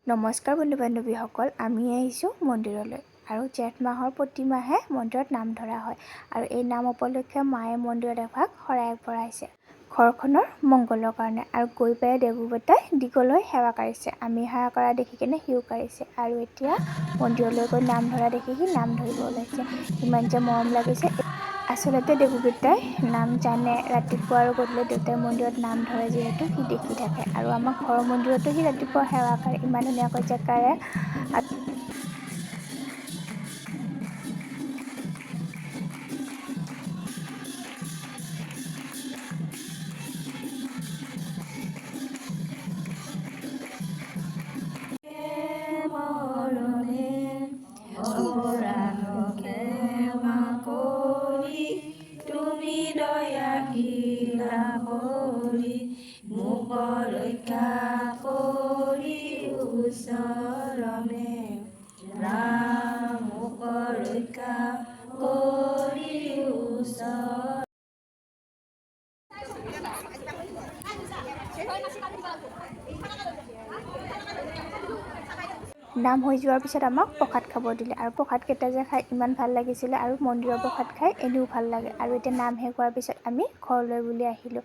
নমস্কাৰ বন্ধু বান্ধৱীসকল, আমি আহিছোঁ মন্দিৰলৈ আৰু জেঠ মাহৰ প্ৰতি মাহে মন্দিৰত নাম ধৰা হয় আৰু এই নাম উপলক্ষে মায়ে মন্দিৰত এভাগ শৰাই আগবঢ়াইছে ঘৰখনৰ মংগলৰ কাৰণে আৰু গৈ পাই দেৱোবতাই দিগলৈ সেৱা কাঢ়িছে। আমি সেৱা কৰা দেখি কিনে সিও কাঢ়িছে আৰু এতিয়া মন্দিৰলৈ গৈ নাম ধৰা দেখি সি নাম ধৰিব ওলাইছে। ইমান যে মৰম লাগিছে। আচলতে দেৱোবতাই নাম জানে, ৰাতিপুৱা আৰু গধূলি দেউতাই মন্দিৰত নাম ধৰে যিহেতু সি দেখি থাকে আৰু আমাৰ ঘৰৰ মন্দিৰতো সি ৰাতিপুৱা সেৱা কৰে, ইমান ধুনীয়াকৈ যে কাঢ়ে। তুমি দয়াশীলা কৰি মোক ৰক্ষা কৰি ওচৰণে ৰাম মোক ৰক্ষা কৰি ওচৰ। নাম হৈ যোৱাৰ পিছত আমাক প্ৰসাদ খাব দিলে আৰু প্ৰসাদকেইটা যে খাই ইমান ভাল লাগিছিলে আৰু মন্দিৰৰ প্ৰসাদ খাই এনেও ভাল লাগে। আৰু এতিয়া নাম শেষ হোৱাৰ পিছত আমি ঘৰলৈ বুলি আহিলোঁ।